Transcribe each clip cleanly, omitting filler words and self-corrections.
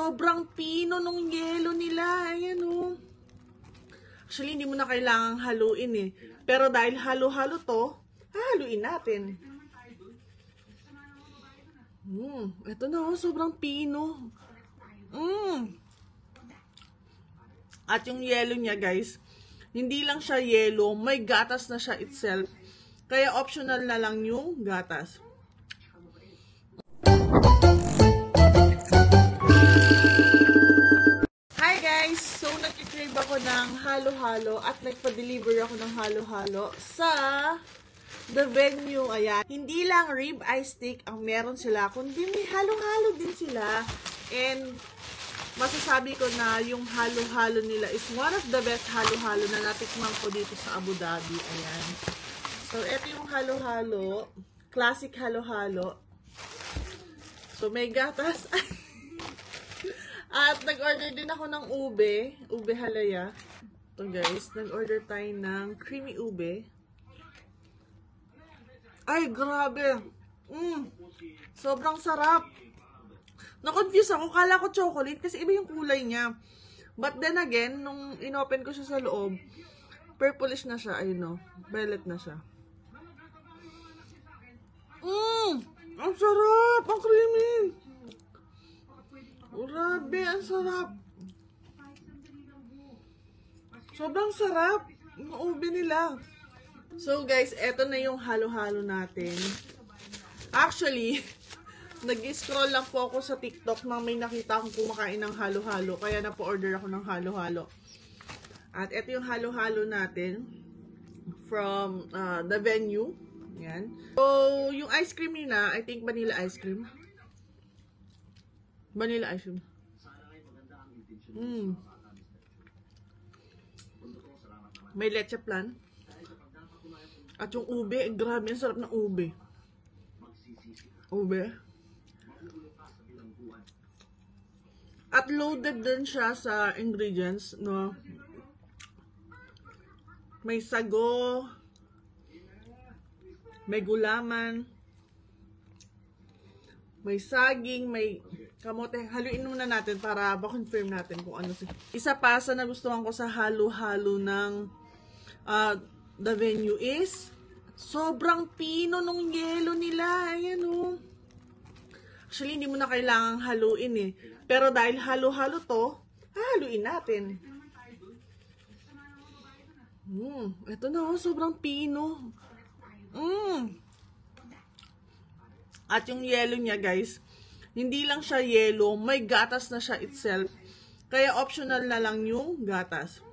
sobrang pino nung yelo nila. Ayan o. Actually, hindi mo na kailangang haluin eh. Pero dahil halo-halo to, haluin natin. Ito na oh, sobrang pino. At yung yelo niya guys, hindi lang siya yelo, may gatas na siya itself. Kaya optional na lang yung gatas. Hi guys! So, nag-crave ako ng halo-halo at nagpa-deliver ako ng halo-halo sa The Venue. Ayan. Hindi lang rib eye steak ang meron sila, kundi may halo-halo din sila. And masasabi ko na yung halo-halo nila is one of the best halo-halo na natikman ko dito sa Abu Dhabi. Ayan. So, ito yung halo-halo. Classic halo-halo. So, may gatas. At nag-order din ako ng ube. Ube halaya. Ito guys. Nag-order tayo ng creamy ube. Ay, grabe. Sobrang sarap. Na-confuse ako. Kala ko chocolate kasi iba yung kulay niya. But then again, nung inopen ko siya sa loob, purplish na siya. Ayun no. Violet na siya. Ang sarap! Ang creamy! Grabe, ang sarap! Sobrang sarap! Ang ube nila. So guys, eto na yung halo-halo natin. Actually, nag-scroll lang po ako sa TikTok nang may nakita akong kumakain ng halo-halo. Kaya na-order ako ng halo-halo. At eto yung halo-halo natin from The Venue. Yan. So, yung ice cream nila, I think vanilla ice cream. Vanilla ice cream. May leche flan. At yung ube, grabe, ang sarap ng ube. Ube. At loaded din siya sa ingredients, no? May sago, may gulaman, may saging, may kamote. Haluin muna natin para ba-confirm natin kung ano. Isa pa sa nagustuhan ko sa halo-halo ng The Venue is sobrang pino nung yelo nila. Ayan o. Actually, hindi mo na kailangang haluin eh. Pero dahil halo-halo to, haluin natin. Ito na oh, sobrang pino. At yung yelo niya guys, hindi lang siya yelo, may gatas na siya itself. Kaya optional na lang yung gatas.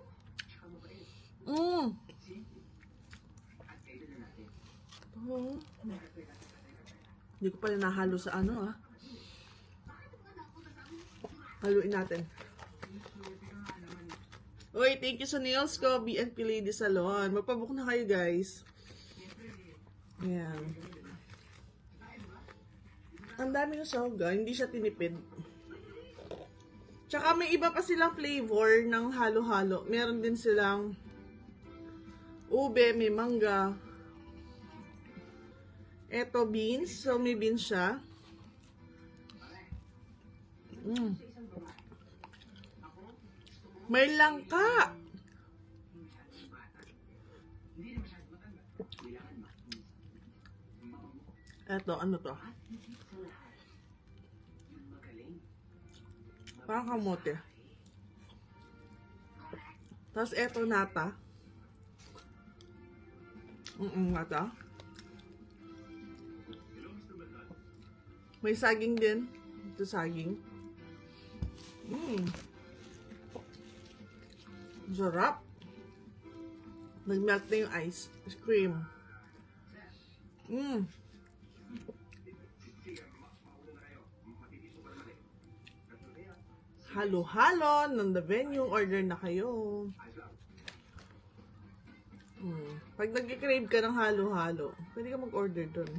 Hindi ko pala nahalo sa ano ah. Haluin natin. Uy, thank you sa nails ko, BNP Lady Salon. Magpabook na kayo guys. Ayan. Ang dami ng soga, hindi siya tinipid. Tsaka may iba pa silang flavor ng halo-halo. Meron din silang ube, may mangga. Eto beans, so may beans siya. May langka. Eto, ano to? Parang kamote. Tapos eto nata. Nata. May saging din. Ito saging. Sarap. Nag-melt na yung ice cream. Halo-halo ng The Venue. Order na kayo. Pag nag-crave ka ng halo-halo, pwede ka mag-order dun.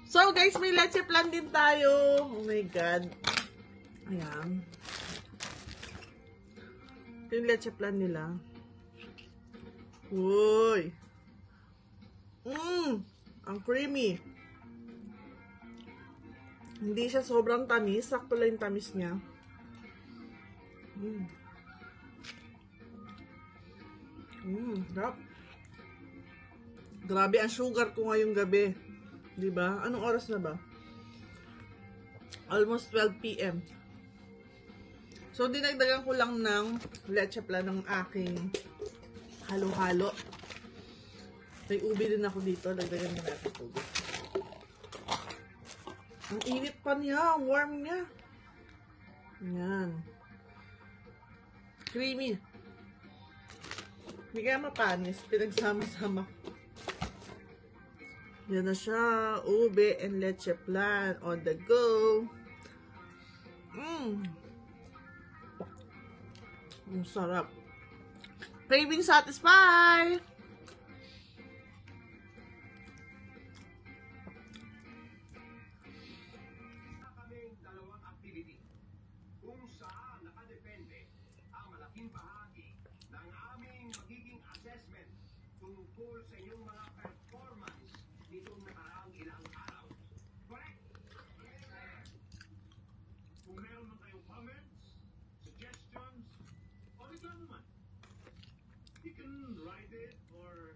So guys, may leche flan din tayo. Oh my God. Ayan. Yung leche plan nila. Uy! Ang creamy. Hindi siya sobrang tamis. Sakto lang yung tamis niya. Sarap. Grabe ang sugar ko ngayong gabi. Diba? Anong oras na ba? Almost 12 p.m. So, dinagdagan ko lang ng leche plan ng aking halo-halo. May ubi din ako dito. Dagdagan mo natin tubig. Ang init pa niya. Ang warm niya. Ayan. Creamy. Hindi kaya mapanis. Pinagsama-sama. Yan na siya. Ube and leche plan on the go. Ang sarap. Craving satisfy! Kaming dalawang activity kung saan nakadepende ang malaking bahagi ng aming magiging assessment tungkol sa inyong mga performance nitong nakaraang ilang araw. Correct? Kung meron man kayong comments, suggestions, o reklamo man, you can write it or